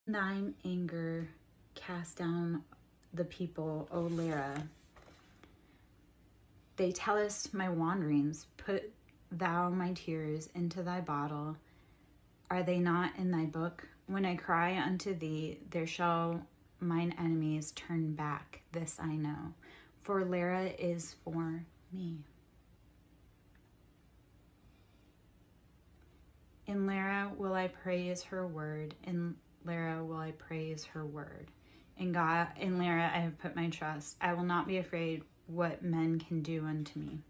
thine anger cast down the people, O Lyra. They tell us my wanderings, put thou my tears into thy bottle. Are they not in thy book? When I cry unto thee, there shall mine enemies turn back, this I know, for Lyra is for me. In Lyra will I praise her word, in Lyra will I praise her word. In God, in Lyra I have put my trust. I will not be afraid what men can do unto me.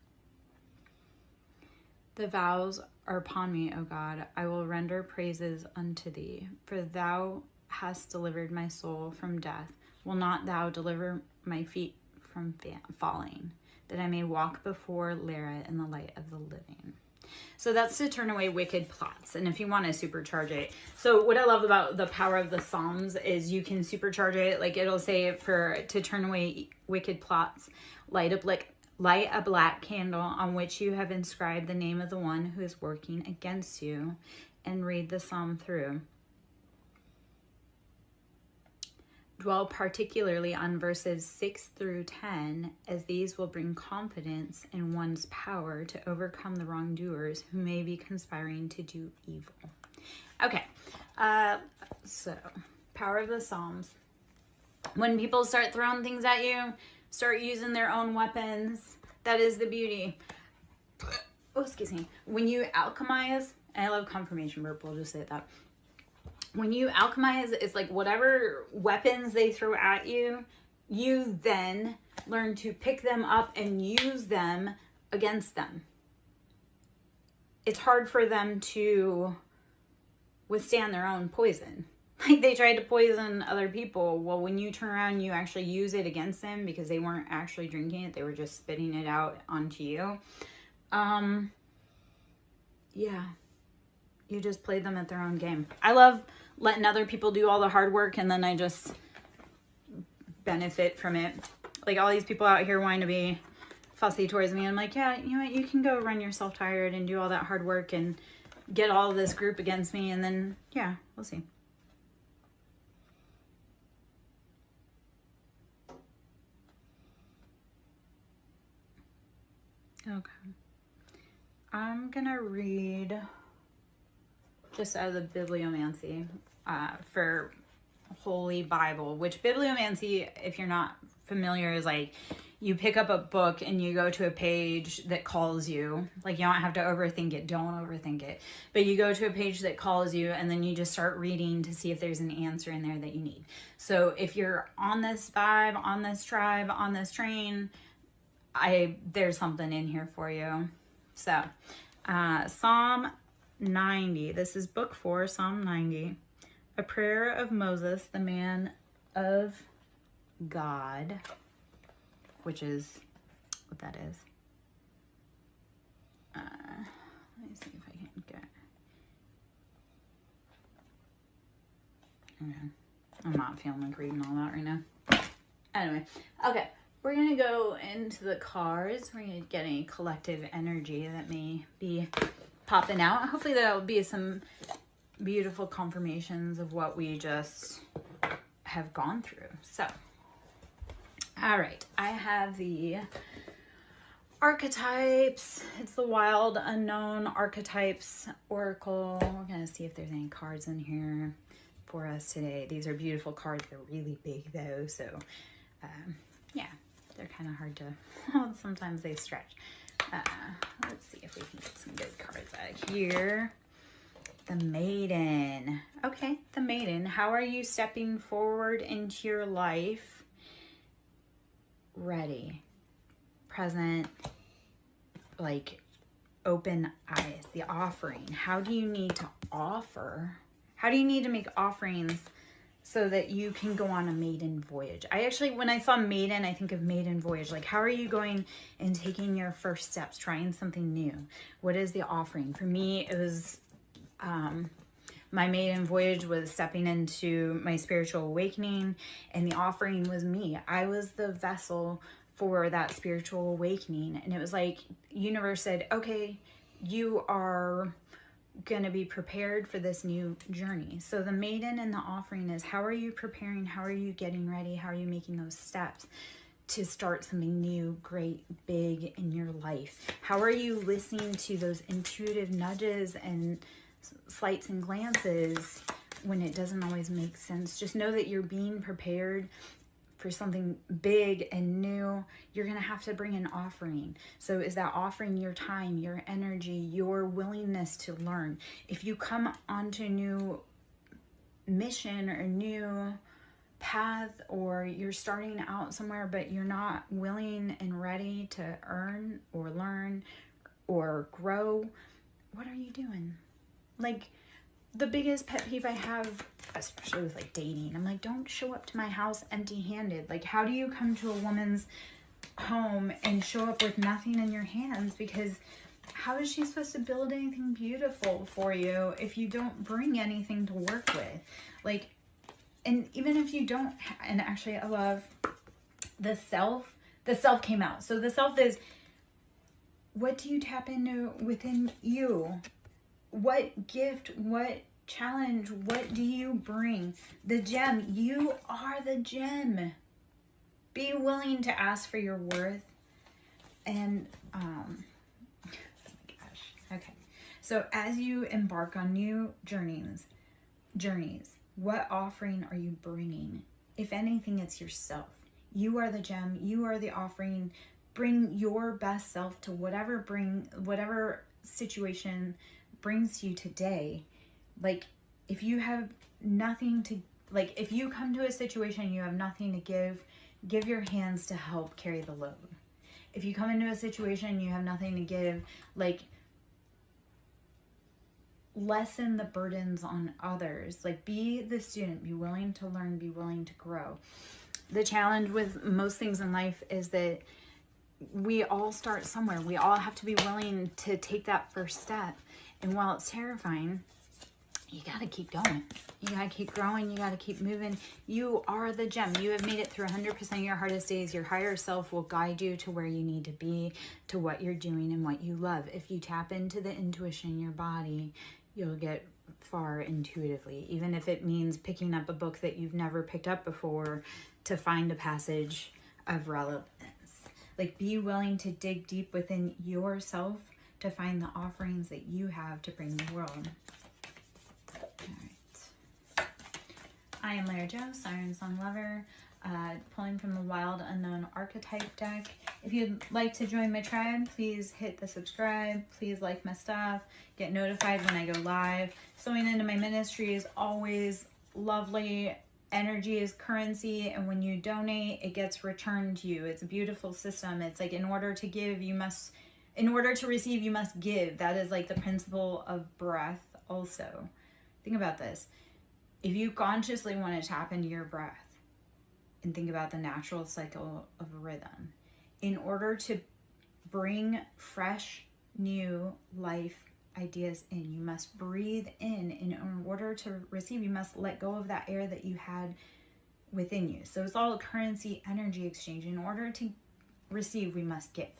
The vows are upon me, O God. I will render praises unto thee, for thou hast delivered my soul from death. Will not thou deliver my feet from falling, that I may walk before Lyra in the light of the living? So that's to turn away wicked plots. And if you want to supercharge it. So what I love about the power of the Psalms is you can supercharge it. Like it'll say to turn away wicked plots, light a black candle on which you have inscribed the name of the one who is working against you, and read the psalm through. Dwell particularly on verses 6 through 10, as these will bring confidence in one's power to overcome the wrongdoers who may be conspiring to do evil. Okay, so power of the Psalms. When people start throwing things at you, start using their own weapons, that is the beauty. Oh, excuse me. When you alchemize, and I love confirmation burp, we'll just say that. When you alchemize, it's like whatever weapons they throw at you, you then learn to pick them up and use them against them. It's hard for them to withstand their own poison. Like they tried to poison other people. Well, when you turn around and you actually use it against them because they weren't actually drinking it, they were just spitting it out onto you. Yeah. You just played them at their own game. I love letting other people do all the hard work and then I just benefit from it. Like all these people out here wanting to be fussy towards me. I'm like, yeah, you know what? You can go run yourself tired and do all that hard work and get all of this group against me. And then, yeah, we'll see. Okay. I'm going to read just out of the bibliomancy for Holy Bible, which bibliomancy, if you're not familiar, is like you pick up a book and you go to a page that calls you. Like you don't have to overthink it. Don't overthink it. But you go to a page that calls you and then you just start reading to see if there's an answer in there that you need. So if you're on this vibe, on this tribe, on this train, there's something in here for you. So Psalm 90. This is book 4, Psalm 90. A prayer of Moses, the man of God, which is what that is. Let me see if I can get. Okay. I'm not feeling like reading all that right now. Anyway, okay. We're going to go into the cards. We're going to get a collective energy that may be popping out. Hopefully there'll be some beautiful confirmations of what we just have gone through. So, all right. I have the archetypes. It's the Wild Unknown Archetypes Oracle. We're going to see if there's any cards in here for us today. These are beautiful cards. They're really big though. So, yeah. They're kind of hard to, sometimes they stretch. Let's see if we can get some good cards out here. The Maiden. Okay, the Maiden. How are you stepping forward into your life? Ready. Present. Like open eyes. The offering. How do you need to offer? How do you need to make offerings so that you can go on a maiden voyage? I actually, when I saw maiden, I think of maiden voyage. Like, how are you going and taking your first steps, trying something new? What is the offering? For me, it was, my maiden voyage was stepping into my spiritual awakening, and the offering was me. I was the vessel for that spiritual awakening. And it was like, universe said, okay, you are going to be prepared for this new journey. So the maiden and the offering is, how are you preparing? How are you getting ready? How are you making those steps to start something new, great, big in your life? How are you listening to those intuitive nudges and slights and glances when it doesn't always make sense? Just know that you're being prepared for something big and new. You're going to have to bring an offering. So is that offering your time, your energy, your willingness to learn? If you come onto a new mission or a new path, or you're starting out somewhere but you're not willing and ready to earn or learn or grow, what are you doing? Like, the biggest pet peeve I have, especially with like dating, I'm like, don't show up to my house empty-handed. Like, how do you come to a woman's home and show up with nothing in your hands? Because how is she supposed to build anything beautiful for you if you don't bring anything to work with? Like, and even if you don't, and actually I love the self came out. So the self is, what do you tap into within you? What gift, what challenge, what do you bring? The gem, you are the gem. Be willing to ask for your worth. And, oh my gosh, okay. So as you embark on new journeys, what offering are you bringing? If anything, it's yourself. You are the gem, you are the offering. Bring your best self to whatever situation brings you today. Like, if you have nothing to, like, if you come to a situation you have nothing to give your hands to help carry the load. If you come into a situation you have nothing to give, like, lessen the burdens on others. Like, be the student, be willing to learn, be willing to grow. The challenge with most things in life is that we all start somewhere. We all have to be willing to take that first step. And while it's terrifying, you got to keep going. You got to keep growing. You got to keep moving. You are the gem. You have made it through 100% of your hardest days. Your higher self will guide you to where you need to be, to what you're doing and what you love. If you tap into the intuition in your body, you'll get far intuitively, even if it means picking up a book that you've never picked up before to find a passage of relevance. Like, be willing to dig deep within yourself to find the offerings that you have to bring the world. All right. I am Lara Joe, SirenSong lover, pulling from the Wild Unknown Archetype deck. If you'd like to join my tribe, please hit the subscribe. Please like my stuff. Get notified when I go live. Sewing into my ministry is always lovely. Energy is currency, and when you donate, it gets returned to you. It's a beautiful system. It's like, in order to receive, you must give. That is like the principle of breath also. Think about this. If you consciously want to tap into your breath and think about the natural cycle of a rhythm, in order to bring fresh, new life ideas in, you must breathe in. In order to receive, you must let go of that air that you had within you. So it's all a currency energy exchange. In order to receive, we must give.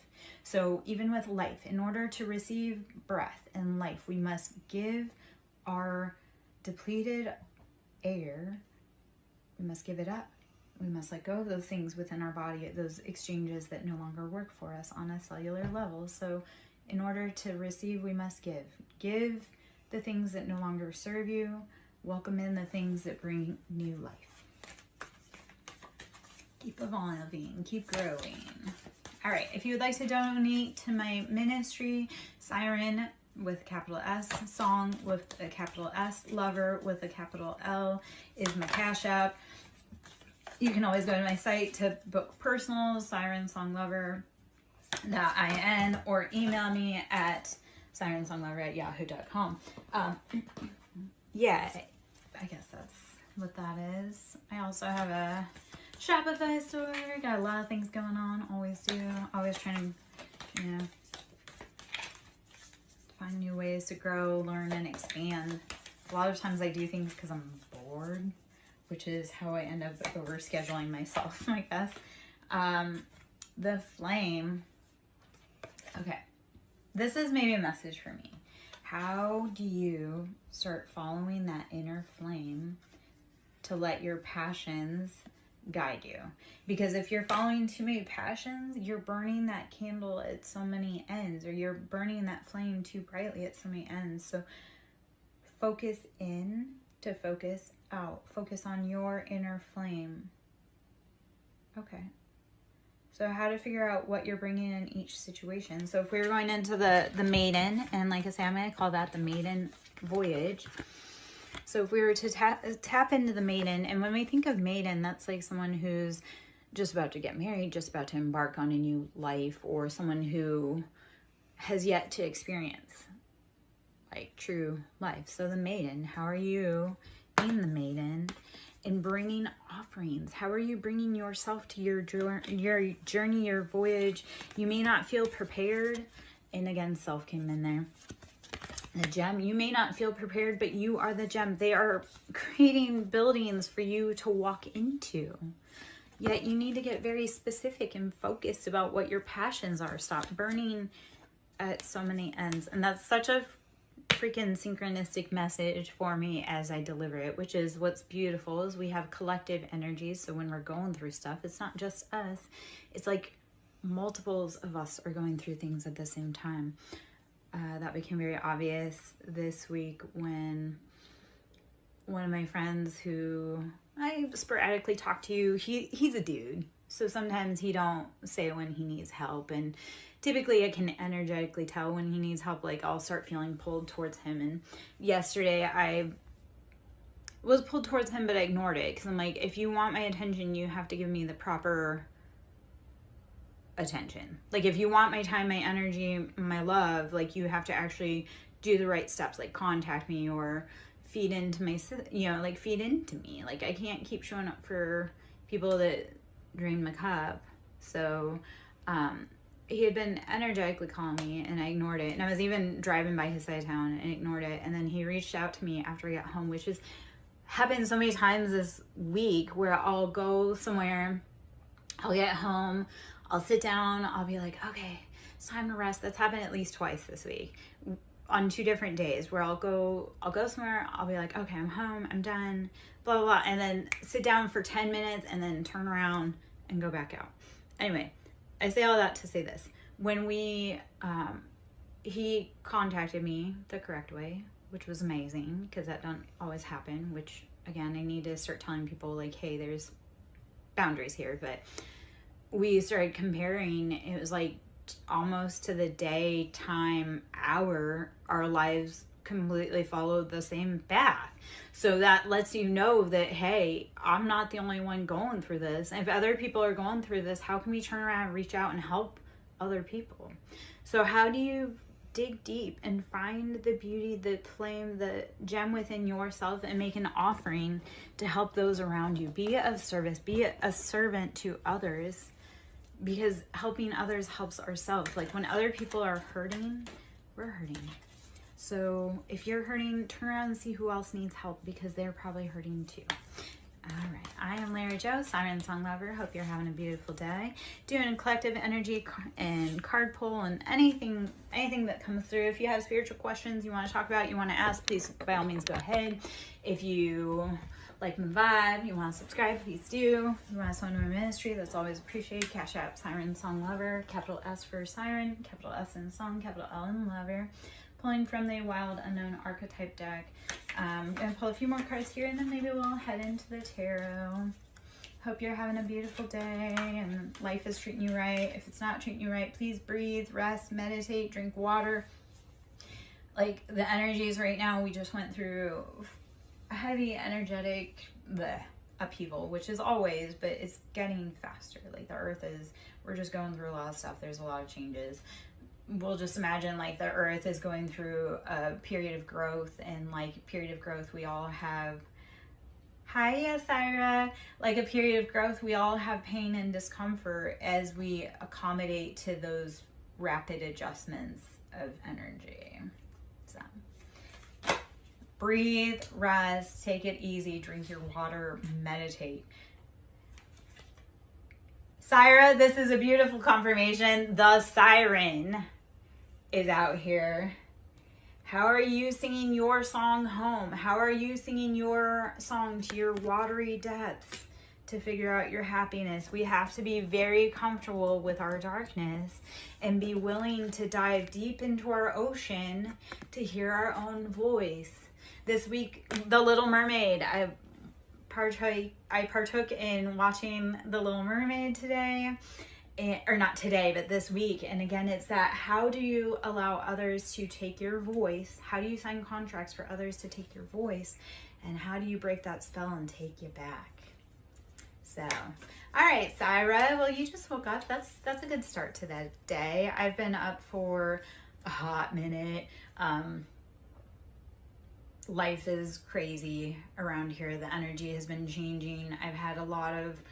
So even with life, in order to receive breath and life, we must give our depleted air. We must give it up. We must let go of those things within our body, those exchanges that no longer work for us on a cellular level. So in order to receive, we must give. Give the things that no longer serve you. Welcome in the things that bring new life. Keep evolving, keep growing. All right, if you would like to donate to my ministry, Siren with a capital S, Song with a capital S, Lover with a capital L is my Cash App. You can always go to my site to book personal, SirenSongLover.in, or email me at SirenSongLover@yahoo.com. Yeah, I guess that's what that is. I also have a Shopify store. Got a lot of things going on. Always do. Always trying to, find new ways to grow, learn, and expand. A lot of times I do things because I'm bored, which is how I end up overscheduling myself, I guess. The flame. Okay. This is maybe a message for me. how do you start following that inner flame to let your passions guide you? Because if you're following too many passions, you're burning that candle at so many ends, or you're burning that flame too brightly at so many ends. So focus in to focus out. Focus on your inner flame. Okay. So how to figure out what you're bringing in each situation. So if we were going into the maiden, and like I say, I'm going to call that the maiden voyage. So if we were to tap into the maiden, and when we think of maiden, that's like someone who's just about to get married, just about to embark on a new life, or someone who has yet to experience like true life. So the maiden, how are you being the maiden and bringing offerings? How are you bringing yourself to your journey, your voyage? You may not feel prepared. And again, self came in there. The gem, you may not feel prepared, but you are the gem. They are creating buildings for you to walk into. Yet you need to get very specific and focused about what your passions are. Stop burning at so many ends. And that's such a freaking synchronistic message for me as I deliver it, which is what's beautiful is we have collective energies. So when we're going through stuff, it's not just us. It's like multiples of us are going through things at the same time. That became very obvious this week when one of my friends who I sporadically talk to, he's a dude. So sometimes he don't say when he needs help. And typically I can energetically tell when he needs help. Like I'll start feeling pulled towards him. And yesterday I was pulled towards him, but I ignored it. Because I'm like, if you want my attention, you have to give me the proper attention. Like if you want my time, my energy, my love, like you have to actually do the right steps, like contact me or feed into my, like feed into me. Like I can't keep showing up for people that drain my cup. So he had been energetically calling me and I ignored it. And I was even driving by his side of town and ignored it. And then he reached out to me after I got home, which has happened so many times this week where I'll go somewhere, I'll get home, I'll sit down, I'll be like, okay, it's time to rest. That's happened at least twice this week on 2 different days where I'll go somewhere, I'll be like, okay, I'm home, I'm done, blah, blah, blah, and then sit down for 10 minutes and then turn around and go back out. Anyway, I say all that to say this. When he contacted me the correct way, which was amazing because that doesn't always happen, which again, I need to start telling people like, hey, there's boundaries here. But we started comparing, it was like almost to the day, time, hour, our lives completely followed the same path. So that lets you know that, hey, I'm not the only one going through this. If other people are going through this, how can we turn around and reach out and help other people? So how do you dig deep and find the beauty, the flame, the gem within yourself and make an offering to help those around you? Be of service, be a servant to others, because helping others helps ourselves. Like when other people are hurting, we're hurting. So if you're hurting, turn around and see who else needs help because they're probably hurting too. All right, I am Larry Joe, SirenSong lover. Hope you're having a beautiful day. Doing a collective energy and card pull and anything that comes through. If you have spiritual questions you want to talk about, you want to ask, please by all means go ahead. If you like my vibe, you want to subscribe, please do. You want to support my ministry, that's always appreciated. Cash App, SirenSong lover, capital S for Siren, capital S in Song, capital L in Lover. Pulling from the Wild Unknown Archetype deck. I'm going to pull a few more cards here and then maybe we'll head into the tarot. Hope you're having a beautiful day and life is treating you right. If it's not treating you right, please breathe, rest, meditate, drink water. Like the energies right now, we just went through a heavy energetic upheaval, which is always, but it's getting faster. Like the earth is, we're just going through a lot of stuff. There's a lot of changes. We'll just imagine like the earth is going through a period of growth, and like period of growth we all have, hi Asira, like a period of growth we all have pain and discomfort as we accommodate to those rapid adjustments of energy. So breathe, rest, take it easy, drink your water, meditate. Syra, this is a beautiful confirmation. The siren is out here. How are you singing your song home? How are you singing your song to your watery depths to figure out your happiness? We have to be very comfortable with our darkness and be willing to dive deep into our ocean to hear our own voice. This week, The Little Mermaid. I partook in watching The Little Mermaid today. Or not today, but this week. And again, it's that, how do you allow others to take your voice? How do you sign contracts for others to take your voice? And how do you break that spell and take you back? So, all right, Syra, well, you just woke up. That's a good start to that day. I've been up for a hot minute. Life is crazy around here. The energy has been changing. I've had a lot of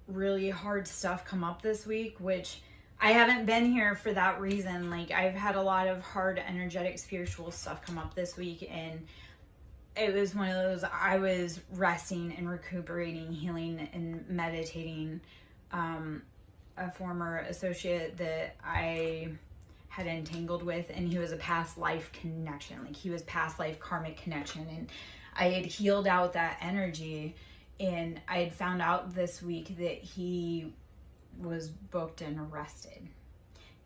really hard stuff come up this week, which I haven't been here for that reason. Like, I've had a lot of hard, energetic, spiritual stuff come up this week, and it was one of those, I was resting and recuperating, healing and meditating. A former associate that I had entangled with, and he was a past life connection. Like, he was past life karmic connection, and I had healed out that energy. And I had found out this week that he was booked and arrested.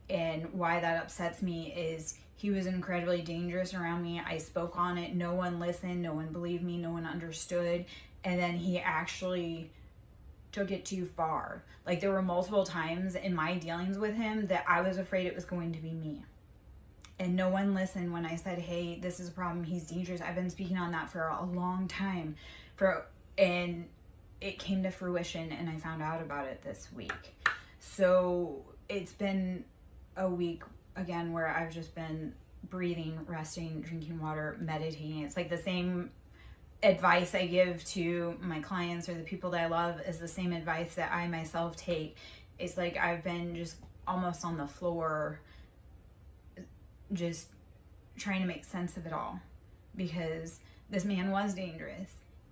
And why that upsets me is he was incredibly dangerous around me. I spoke on it. No one listened. No one believed me. No one understood. And then he actually took it too far. Like, there were multiple times in my dealings with him that I was afraid it was going to be me. And no one listened when I said, hey, this is a problem. He's dangerous. I've been speaking on that for a long time. And it came to fruition, and I found out about it this week. So it's been a week, again, where I've just been breathing, resting, drinking water, meditating. It's like the same advice I give to my clients or the people that I love is the same advice that I myself take. It's like I've been just almost on the floor, just trying to make sense of it all, because this man was dangerous.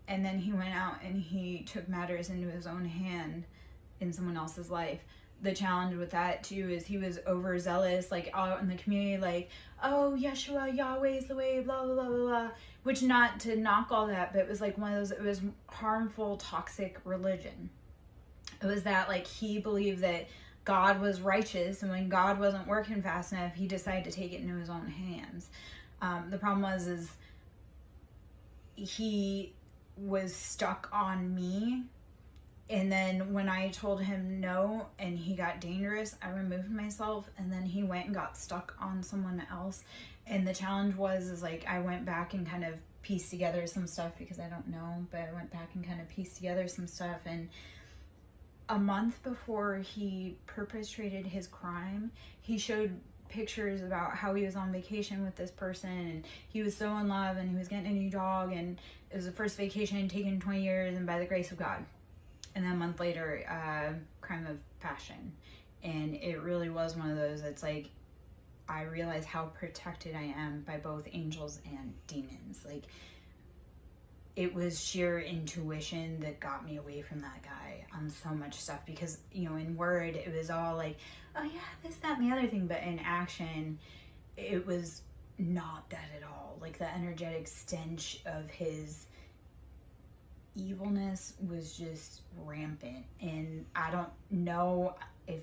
And then he went out and he took matters into his own hand in someone else's life. The challenge with that too is he was overzealous, like out in the community, like, oh, Yeshua, Yahweh is the way, blah, blah, blah, blah, blah. Which, not to knock all that, but it was like one of those, it was harmful, toxic religion. It was that, like, he believed that God was righteous, and when God wasn't working fast enough, he decided to take it into his own hands. The problem is he was stuck on me, and then when I told him no and he got dangerous, I removed myself, and then he went and got stuck on someone else. And the challenge is like, I went back and kind of pieced together some stuff, because I don't know, but I went back and kind of pieced together some stuff. And a month before he perpetrated his crime, he showed pictures about how he was on vacation with this person, and he was so in love, and he was getting a new dog, and it was the first vacation taken in 20 years, and by the grace of God. And then a month later, crime of passion. And it really was one of those, it's like, I realized how protected I am by both angels and demons. Like, it was sheer intuition that got me away from that guy on so much stuff, because, you know, in word, it was all like, oh yeah, this, that, and the other thing, but in action, it was not that at all. Like, the energetic stench of his evilness was just rampant, and I don't know if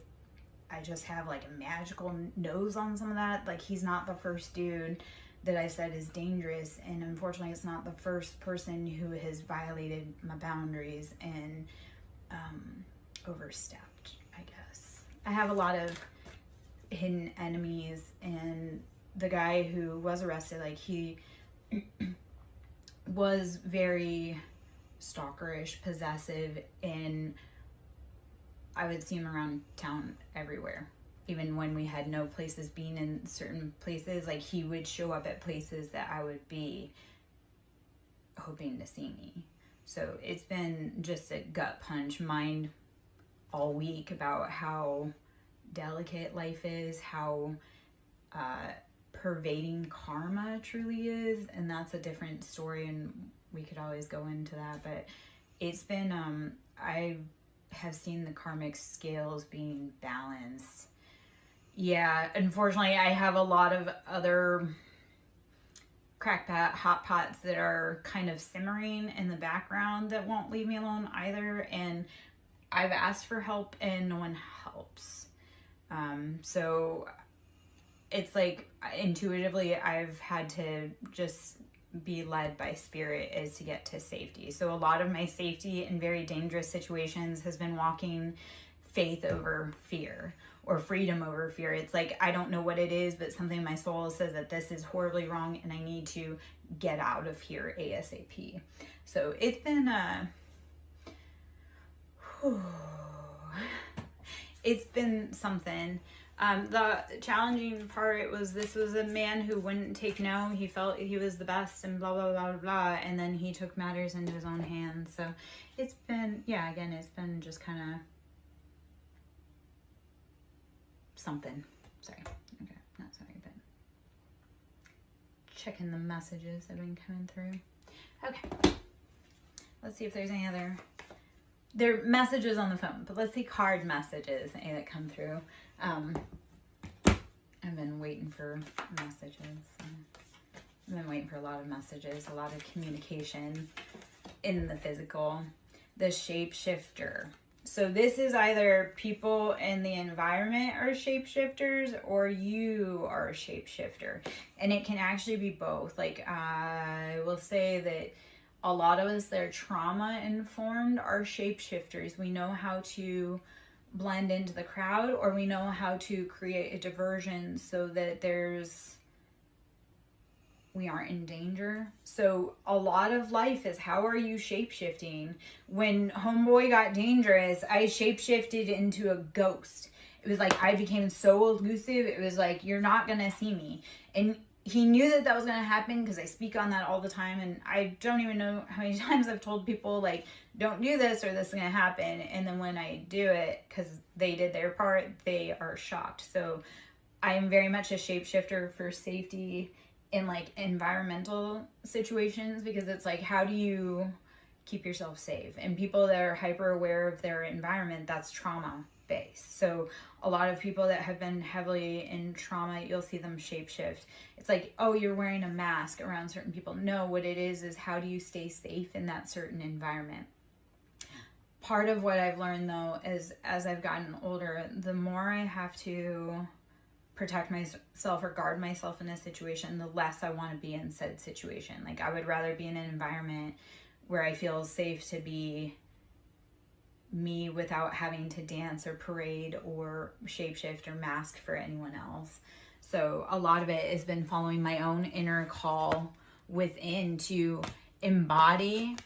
I just have like a magical nose on some of that. Like, he's not the first dude that I said is dangerous, and unfortunately it's not the first person who has violated my boundaries and overstepped, I guess. I have a lot of hidden enemies, and the guy who was arrested, like, he was very stalkerish, possessive, and I would see him around town everywhere. Even when we had no places, being in certain places, like, he would show up at places that I would be hoping to see me. So it's been just a gut punch mind all week about how delicate life is, how pervading karma truly is, and that's a different story, and we could always go into that. But it's been I have seen the karmic scales being balanced. Yeah, unfortunately, I have a lot of other hot pots that are kind of simmering in the background that won't leave me alone either. And I've asked for help and no one helps. So it's like intuitively I've had to just be led by spirit is to get to safety. So a lot of my safety in very dangerous situations has been walking faith over fear, or freedom over fear. It's like, I don't know what it is, but something in my soul says that this is horribly wrong and I need to get out of here ASAP. So it's been it's been something. The challenging part was, this was a man who wouldn't take no. He felt he was the best and blah, blah, blah, blah, blah. And then he took matters into his own hands. So it's been, yeah, again, it's been just kind of something. Sorry. Okay, not sorry, but checking the messages that have been coming through. Okay. Let's see if there's any other... There are messages on the phone, but let's see card messages that come through. I've been waiting for messages. I've been waiting for a lot of messages, a lot of communication in the physical. The shapeshifter. So this is either people in the environment are shapeshifters, or you are a shapeshifter. And it can actually be both. Like, I will say that a lot of us that are trauma informed are shapeshifters. We know how to blend into the crowd, or we know how to create a diversion so that we aren't in danger. So a lot of life is, how are you shapeshifting? When homeboy got dangerous, I shapeshifted into a ghost. It was like, I became so elusive. It was like, you're not gonna see me. And he knew that that was going to happen, because I speak on that all the time. And I don't even know how many times I've told people, like, don't do this or this is going to happen. And then when I do it, because they did their part, they are shocked. So I am very much a shapeshifter for safety in like environmental situations, because it's like, how do you keep yourself safe? And people that are hyper aware of their environment, that's trauma based. So a lot of people that have been heavily in trauma, you'll see them shapeshift. It's like, oh, you're wearing a mask around certain people. No, what it is how do you stay safe in that certain environment? Part of what I've learned though is, as I've gotten older, the more I have to protect myself or guard myself in a situation, the less I want to be in said situation. Like, I would rather be in an environment where I feel safe to be me without having to dance or parade or shapeshift or mask for anyone else. So a lot of it has been following my own inner call within to embody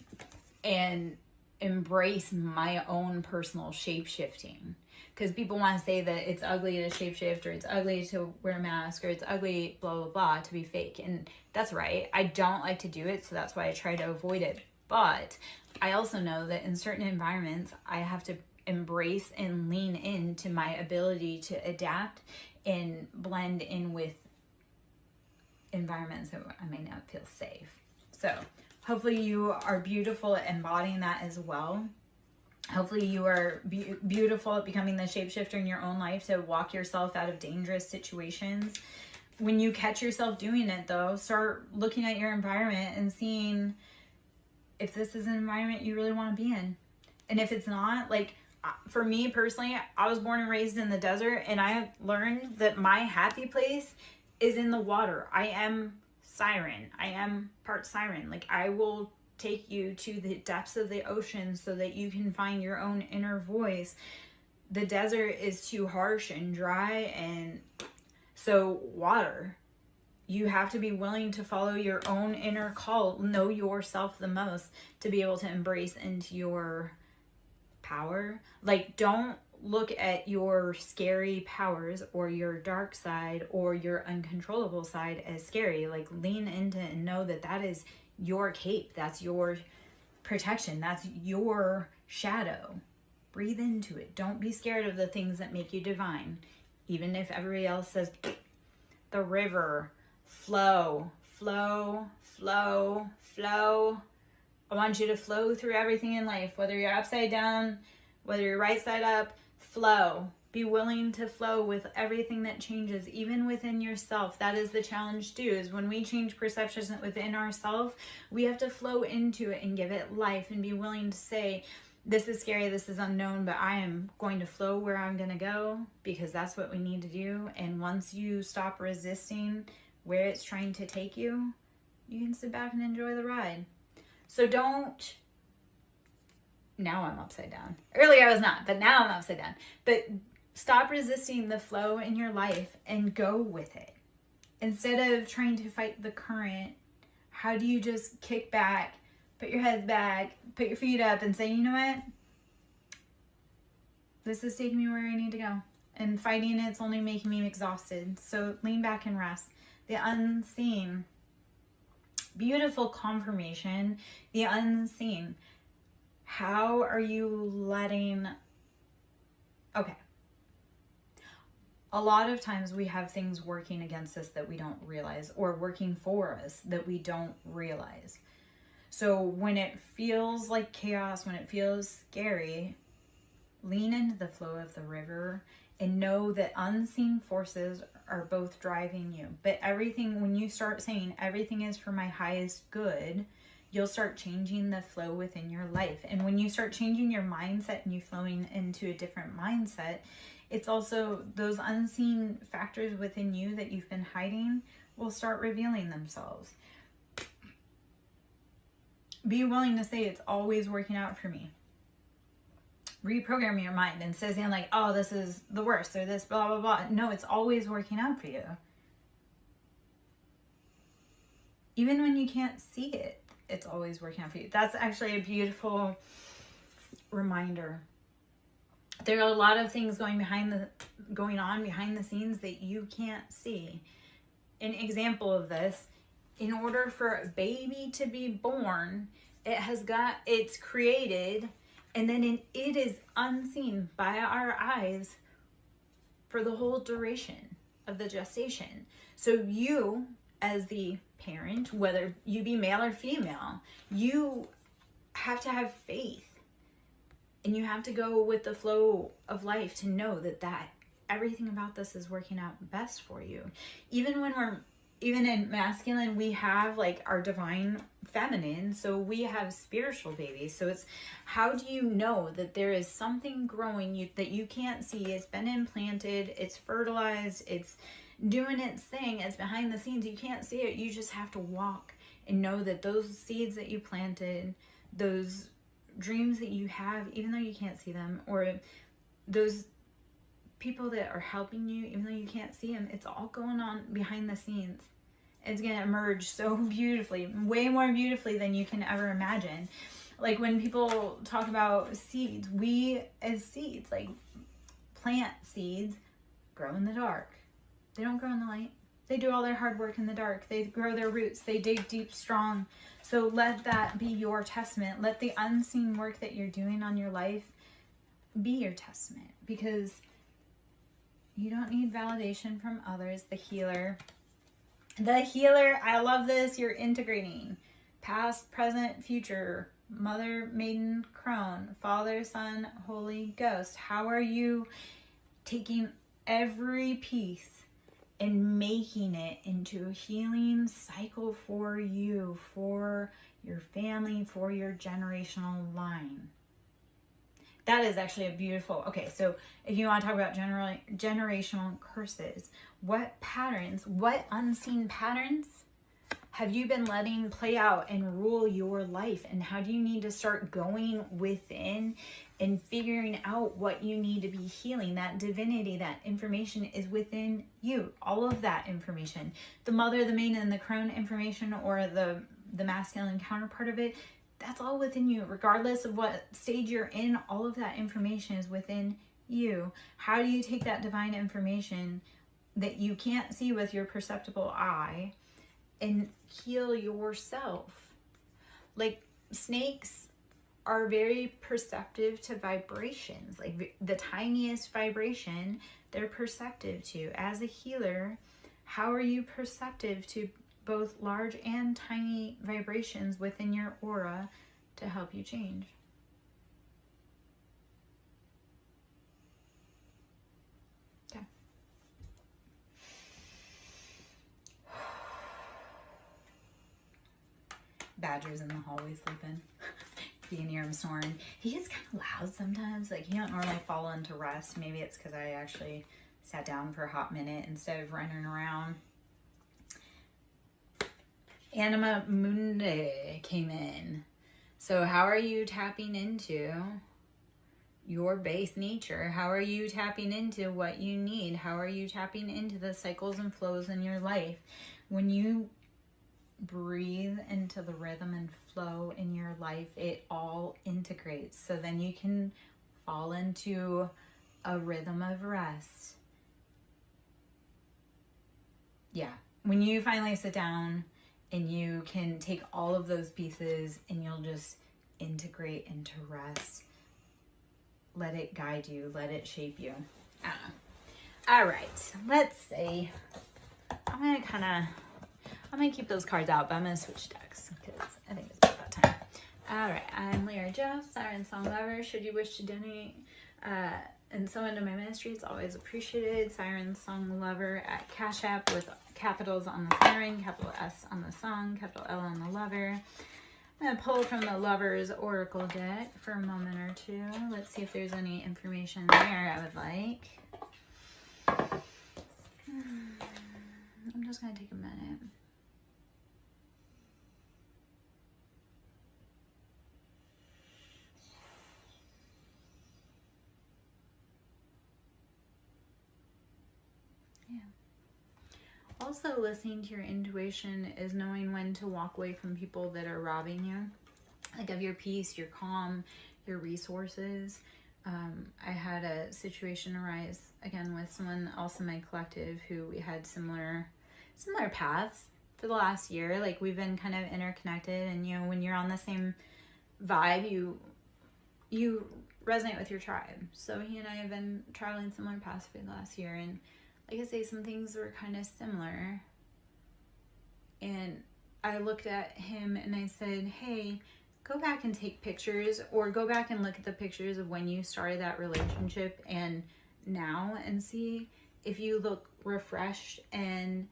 and embrace my own personal shapeshifting. Because people want to say that it's ugly to shapeshift, or it's ugly to wear a mask, or it's ugly blah blah blah to be fake. And that's right, I don't like to do it, so that's why I try to avoid it. But I also know that in certain environments, I have to embrace and lean into my ability to adapt and blend in with environments that I may not feel safe. So hopefully you are beautiful at embodying that as well. Hopefully you are beautiful at becoming the shapeshifter in your own life to walk yourself out of dangerous situations. When you catch yourself doing it though, start looking at your environment and seeing if this is an environment you really want to be in. And if it's not, like for me personally, I was born and raised in the desert, and I learned that my happy place is in the water. I am siren. I am part siren. Like, I will take you to the depths of the ocean so that you can find your own inner voice. The desert is too harsh and dry, and so water. You have to be willing to follow your own inner call, know yourself the most to be able to embrace into your power. Like, don't look at your scary powers or your dark side or your uncontrollable side as scary. Like, lean into it and know that that is your cape. That's your protection. That's your shadow. Breathe into it. Don't be scared of the things that make you divine. Even if everybody else says, the river, flow, flow, flow, flow. I want you to flow through everything in life, whether you're upside down, whether you're right side up, flow. Be willing to flow with everything that changes, even within yourself. That is the challenge too, is when we change perceptions within ourselves, we have to flow into it and give it life and be willing to say, this is scary, this is unknown, but I am going to flow where I'm going to go, because that's what we need to do. And once you stop resisting where it's trying to take you, you can sit back and enjoy the ride. So don't, now I'm upside down. Earlier I was not, but now I'm upside down. But stop resisting the flow in your life and go with it. Instead of trying to fight the current, how do you just kick back, put your head back, put your feet up and say, you know what? This is taking me where I need to go. And fighting it's only making me exhausted. So lean back and rest. The unseen. Beautiful confirmation. The unseen. How are you letting... Okay. A lot of times we have things working against us that we don't realize, or working for us that we don't realize. So when it feels like chaos, when it feels scary, lean into the flow of the river and know that unseen forces are both driving you. But everything, when you start saying everything is for my highest good, you'll start changing the flow within your life. And when you start changing your mindset and you flowing into a different mindset, it's also those unseen factors within you that you've been hiding will start revealing themselves. Be willing to say it's always working out for me. Reprogram your mind and says saying like, oh, this is the worst, or this blah, blah, blah. No, it's always working out for you. Even when you can't see it, it's always working out for you. That's actually a beautiful reminder. There are a lot of things going on behind the scenes that you can't see. An example of this, in order for a baby to be born, it's created, and then it is unseen by our eyes for the whole duration of the gestation. So you, as the parent, whether you be male or female, you have to have faith. And you have to go with the flow of life to know that everything about this is working out best for you. Even in masculine, we have like our divine feminine, so we have spiritual babies. So it's, how do you know that there is something growing that you can't see? It's been implanted, it's fertilized, it's doing its thing, it's behind the scenes. You can't see it. You just have to walk and know that those seeds that you planted, those dreams that you have, even though you can't see them, or those people that are helping you, even though you can't see them, it's all going on behind the scenes. It's going to emerge so beautifully, way more beautifully than you can ever imagine. Like when people talk about seeds, we as seeds, like plant seeds, grow in the dark. They don't grow in the light. They do all their hard work in the dark. They grow their roots. They dig deep, strong. So let that be your testament. Let the unseen work that you're doing on your life be your testament, because you don't need validation from others. The healer, I love this. You're integrating past, present, future, mother, maiden, crone, Father, Son, Holy Ghost. How are you taking every piece and making it into a healing cycle for you, for your family, for your generational line? That is actually a beautiful... Okay, so if you want to talk about generational curses, what patterns, what unseen patterns have you been letting play out and rule your life? And how do you need to start going within and figuring out what you need to be healing? That divinity, that information is within you. All of that information. The mother, the maiden, and the crone information, or the masculine counterpart of it, that's all within you. Regardless of what stage you're in, all of that information is within you. How do you take that divine information that you can't see with your perceptible eye and heal yourself? Like snakes are very perceptive to vibrations. Like the tiniest vibration, they're perceptive to. As a healer, how are you perceptive to both large and tiny vibrations within your aura to help you change? Badger's in the hallway sleeping. You can hear him snoring. He gets kind of loud sometimes. Like, he don't normally fall into rest. Maybe it's because I actually sat down for a hot minute instead of running around. Anima Mundi came in. So how are you tapping into your base nature? How are you tapping into what you need? How are you tapping into the cycles and flows in your life? When you breathe into the rhythm and flow in your life, it all integrates. So then you can fall into a rhythm of rest. Yeah. When you finally sit down and you can take all of those pieces and you'll just integrate into rest. Let it guide you. Let it shape you. I don't know. All right. Let's see. I'm going to keep those cards out, but I'm going to switch decks because I think it's about that time. All right. I'm Lyra Joe, SirenSong Lover. Should you wish to donate and so into my ministry, it's always appreciated. SirenSong Lover at Cash App with capitals on the siren, capital S on the song, capital L on the lover. I'm going to pull from the Lover's Oracle deck for a moment or two. Let's see if there's any information there I would like. I'm just going to take a minute. Yeah. Also, listening to your intuition is knowing when to walk away from people that are robbing you, like of your peace, your calm, your resources. I had a situation arise again with someone else in my collective who we had similar paths for the last year. Like, we've been kind of interconnected, and you know, when you're on the same vibe, you resonate with your tribe. So he and I have been traveling similar paths for the last year, and like I say, some things were kind of similar. And I looked at him and I said, hey, go back and take pictures, or go back and look at the pictures of when you started that relationship and now, and see if you look refreshed and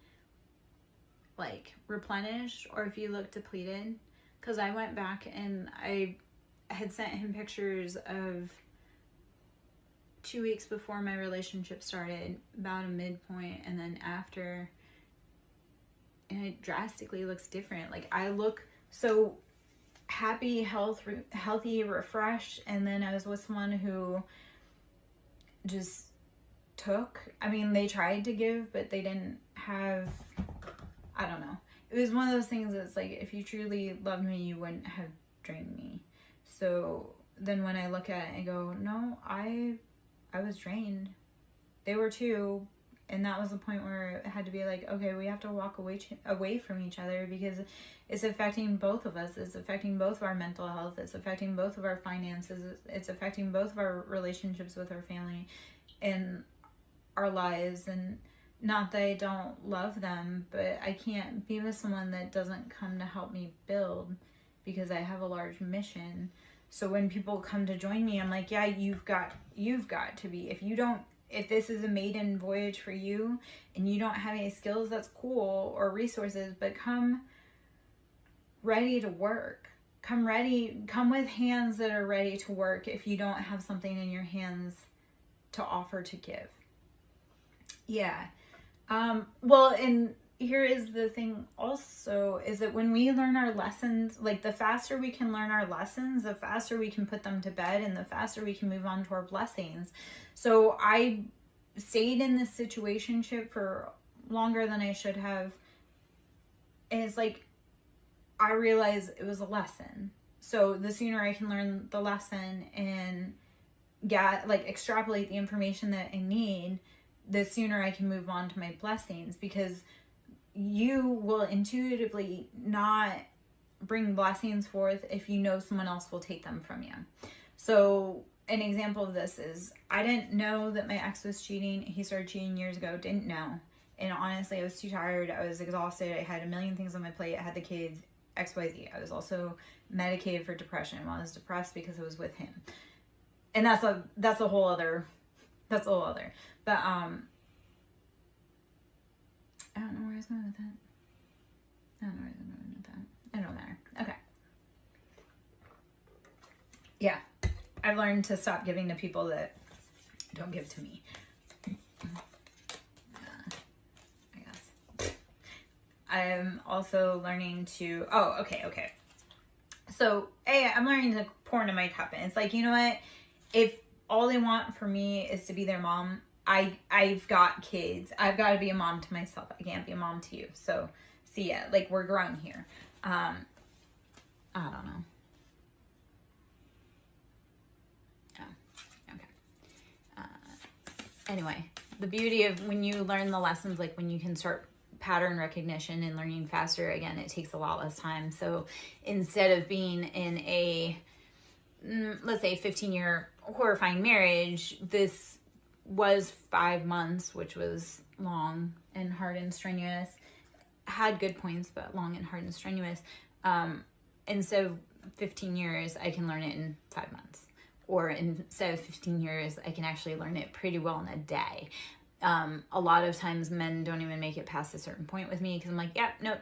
like replenished, or if you look depleted. Because I went back and I had sent him pictures of 2 weeks before my relationship started, about a midpoint, and then after, and it drastically looks different. Like, I look so happy, healthy, refreshed, and then I was with someone who just took. I mean, they tried to give, but they didn't have, I don't know. It was one of those things that's like, if you truly loved me, you wouldn't have drained me. So then when I look at it, I go, no, I was drained. They were too. And that was the point where it had to be like, okay, we have to walk away from each other, because it's affecting both of us. It's affecting both of our mental health. It's affecting both of our finances. It's affecting both of our relationships with our family and our lives. And not that I don't love them, but I can't be with someone that doesn't come to help me build, because I have a large mission. So when people come to join me, I'm like, yeah, you've got to be. If this is a maiden voyage for you and you don't have any skills, that's cool, or resources, but come ready to work. Come with hands that are ready to work if you don't have something in your hands to offer to give. Yeah. Well, and here is the thing also, is that when we learn our lessons, like, the faster we can learn our lessons, the faster we can put them to bed, and the faster we can move on to our blessings. So I stayed in this situationship for longer than I should have. And it's like, I realized it was a lesson. So the sooner I can learn the lesson and extrapolate the information that I need, the sooner I can move on to my blessings, because you will intuitively not bring blessings forth if you know someone else will take them from you. So an example of this is, I didn't know that my ex was cheating. He started cheating years ago. Didn't know. And honestly, I was too tired. I was exhausted. I had a million things on my plate. I had the kids, XYZ. I was also medicated for depression. Well, I was depressed because I was with him. And that's a whole other. But I don't know where I was going with that. I don't know. It don't matter. Okay. Yeah, I've learned to stop giving to people that don't give to me. I guess. I'm also learning to, okay. So, I'm learning to pour into my cup. And it's like, you know what? If all they want for me is to be their mom, I've got kids. I've got to be a mom to myself. I can't be a mom to you. So, see ya. Like, we're grown here. I don't know. Oh, okay. Anyway, the beauty of when you learn the lessons, like when you can start pattern recognition and learning faster, again, it takes a lot less time. So instead of being in a, let's say, 15-year horrifying marriage, this was 5 months, which was long and hard and strenuous. Had good points, but long and hard and strenuous. Instead of 15 years, I can learn it in 5 months. Or instead of 15 years, I can actually learn it pretty well in a day. A lot of times men don't even make it past a certain point with me because I'm like, yeah, nope,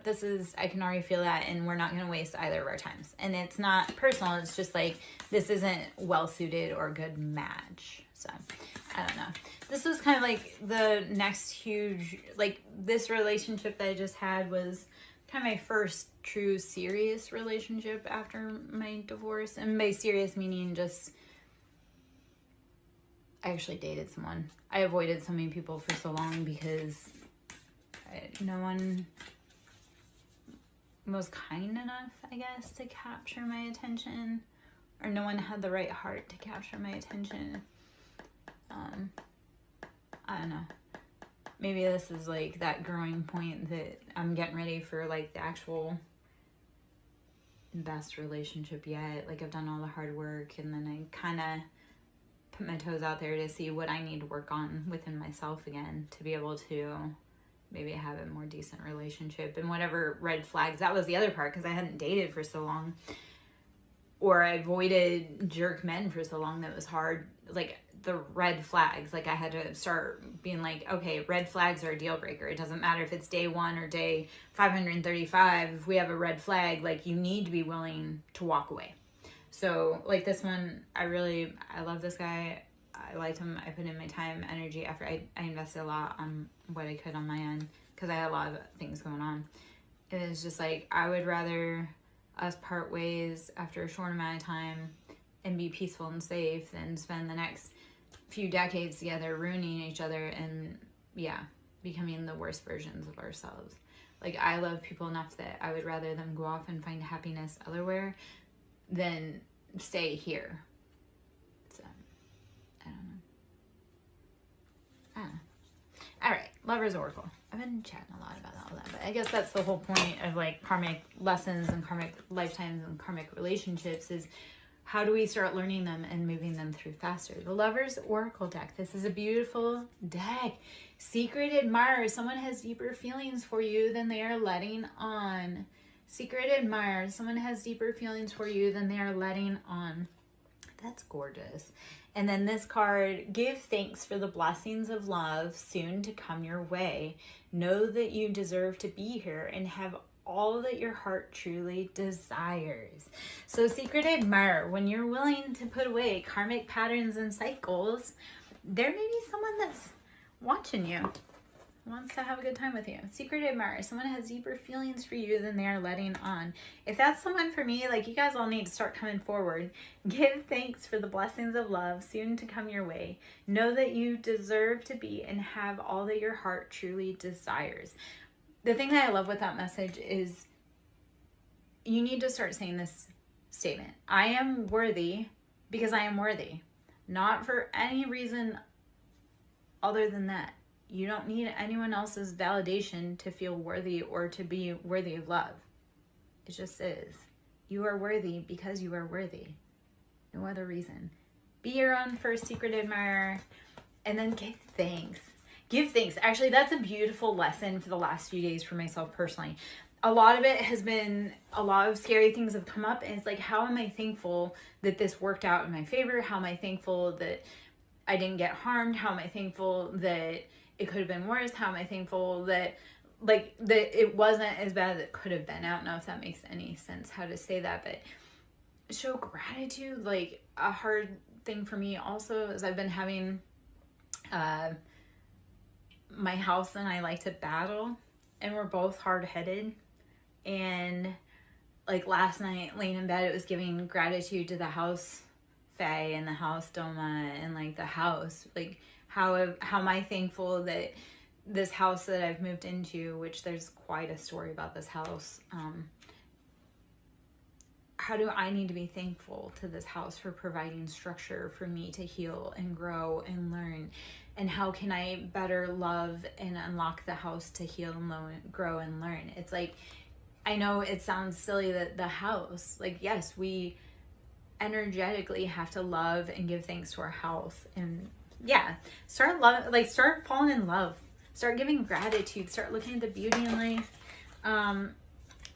I can already feel that, and we're not going to waste either of our times. And it's not personal. It's just like, this isn't well suited or a good match. So I don't know. This was kind of like the next huge, like this relationship that I just had was kind of my first true serious relationship after my divorce. And by serious meaning just, I actually dated someone. I avoided so many people for so long because no one was kind enough, I guess, to capture my attention. Or no one had the right heart to capture my attention. I don't know. Maybe this is like that growing point that I'm getting ready for, like the actual best relationship yet. Like I've done all the hard work, and then I kind of put my toes out there to see what I need to work on within myself again to be able to maybe have a more decent relationship. And whatever red flags, that was the other part, because I hadn't dated for so long, or I avoided jerk men for so long that it was hard. Like the red flags, like I had to start being like, okay, red flags are a deal breaker. It doesn't matter if it's day 1 or day 535. If we have a red flag, like you need to be willing to walk away. So like this one, I love this guy. I liked him. I put in my time, energy, effort. I invested a lot on what I could on my end because I had a lot of things going on. It was just like, I would rather us part ways after a short amount of time and be peaceful and safe than spend the next few decades together ruining each other and becoming the worst versions of ourselves. Like I love people enough that I would rather them go off and find happiness elsewhere than stay here. So I don't know. All right, Lover's Oracle. I've been chatting a lot about all that, but I guess that's the whole point of like karmic lessons and karmic lifetimes and karmic relationships is how do we start learning them and moving them through faster? The Lover's Oracle deck. This is a beautiful deck. Secret admirer. Someone has deeper feelings for you than they are letting on. Secret admirer. Someone has deeper feelings for you than they are letting on. That's gorgeous. And then this card, give thanks for the blessings of love soon to come your way. Know that you deserve to be here and have all that your heart truly desires. So secret admirer, when you're willing to put away karmic patterns and cycles, there may be someone that's watching you, wants to have a good time with you. Secret admirer, someone has deeper feelings for you than they are letting on. If that's someone for me, like you guys all need to start coming forward. Give thanks for the blessings of love soon to come your way. Know that you deserve to be and have all that your heart truly desires. The thing that I love with that message is you need to start saying this statement. I am worthy because I am worthy. Not for any reason other than that. You don't need anyone else's validation to feel worthy or to be worthy of love. It just is. You are worthy because you are worthy. No other reason. Be your own first secret admirer and then give thanks. Give thanks. Actually, that's a beautiful lesson for the last few days for myself personally. A lot of it has been, a lot of scary things have come up, and it's like, how am I thankful that this worked out in my favor? How am I thankful that I didn't get harmed? How am I thankful that it could have been worse? How am I thankful that it wasn't as bad as it could have been? I don't know if that makes any sense how to say that, but show gratitude. Like, a hard thing for me also is I've been having my house and I like to battle, and we're both hard-headed. And like last night laying in bed, it was giving gratitude to the house Faye and the house Doma and like the house. Like, how am I thankful that this house that I've moved into, which there's quite a story about this house, how do I need to be thankful to this house for providing structure for me to heal and grow and learn? And how can I better love and unlock the house to heal and grow and learn? It's like, I know it sounds silly that the house, like, yes, we energetically have to love and give thanks to our house. And yeah, start falling in love. Start giving gratitude. Start looking at the beauty in life.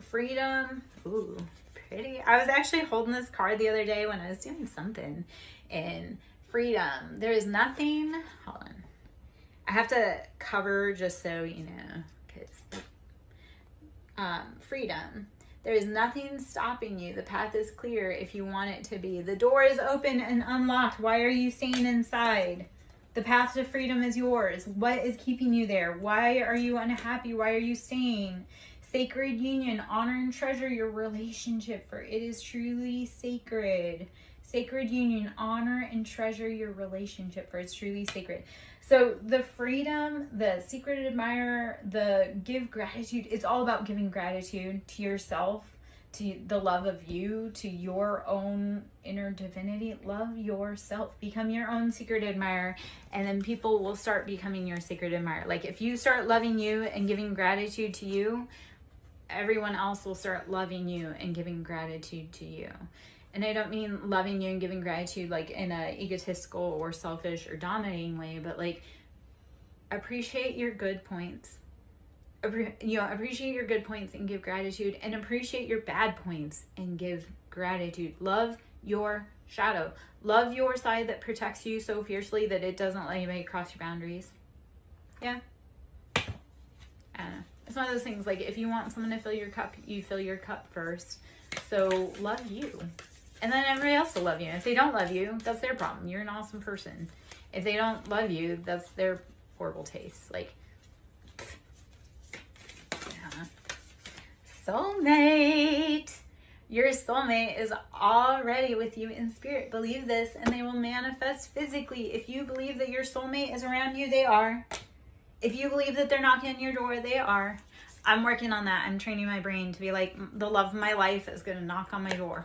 Freedom. Ooh, pretty. I was actually holding this card the other day when I was doing something. And freedom. There is nothing. Hold on. I have to cover just so you know. Because freedom. There is nothing stopping you. The path is clear if you want it to be. The door is open and unlocked. Why are you staying inside? The path to freedom is yours. What is keeping you there? Why are you unhappy? Why are you staying? Sacred union. Honor and treasure your relationship, for it is truly sacred. Sacred union. Honor and treasure your relationship, for it's truly sacred. So the freedom, the secret admirer, the give gratitude, it's all about giving gratitude to yourself, to the love of you, to your own inner divinity. Love yourself. Become your own secret admirer, and then people will start becoming your secret admirer. Like, if you start loving you and giving gratitude to you, everyone else will start loving you and giving gratitude to you. And I don't mean loving you and giving gratitude like in a egotistical or selfish or dominating way, but like, appreciate your good points. Appreciate your good points and give gratitude, and appreciate your bad points and give gratitude. Love your shadow. Love your side that protects you so fiercely that it doesn't let anybody cross your boundaries. Yeah. I don't know. It's one of those things, like, if you want someone to fill your cup, you fill your cup first. So love you. And then everybody else will love you. If they don't love you, that's their problem. You're an awesome person. If they don't love you, that's their horrible taste. Like, yeah. Soulmate. Your soulmate is already with you in spirit. Believe this, and they will manifest physically. If you believe that your soulmate is around you, they are. If you believe that they're knocking on your door, they are. I'm working on that. I'm training my brain to be like, the love of my life is going to knock on my door.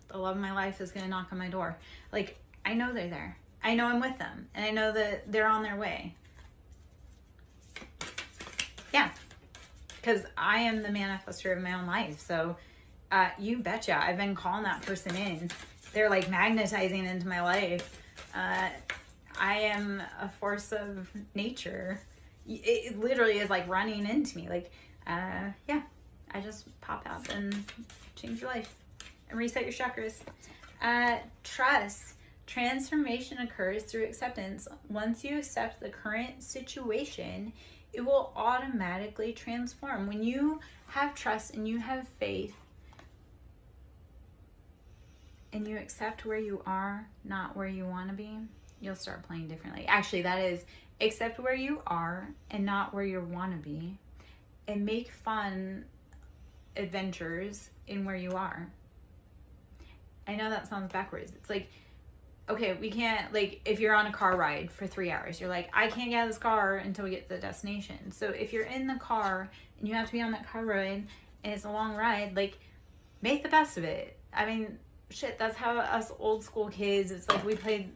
The love of my life is going to knock on my door. Like, I know they're there. I know I'm with them. And I know that they're on their way. Yeah. Because I am the manifester of my own life. So, you betcha. I've been calling that person in. They're like magnetizing into my life. I am a force of nature. It literally is like running into me. Like, yeah. I just pop out and change your life. And reset your chakras. Trust. Transformation occurs through acceptance. Once you accept the current situation, it will automatically transform. When you have trust and you have faith and you accept where you are, not where you want to be, you'll start playing differently. Actually, that is, accept where you are and not where you want to be, and make fun adventures in where you are. I know that sounds backwards. It's like, okay, we can't, like, if you're on a car ride for 3 hours, you're like, I can't get out of this car until we get to the destination. So if you're in the car and you have to be on that car ride and it's a long ride, like, make the best of it. I mean, shit, that's how us old school kids, it's like we played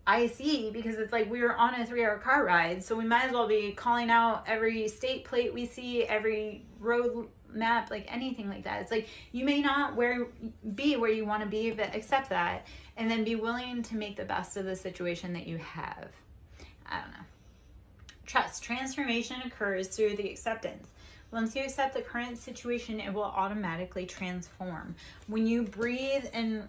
IC because it's like we were on a 3-hour car ride. So we might as well be calling out every state plate we see, every road map, like anything like that. It's like, you may not be where you want to be, but accept that, and then be willing to make the best of the situation that you have. I don't know. Trust. Transformation occurs through the acceptance. Once you accept the current situation, it will automatically transform. When you breathe and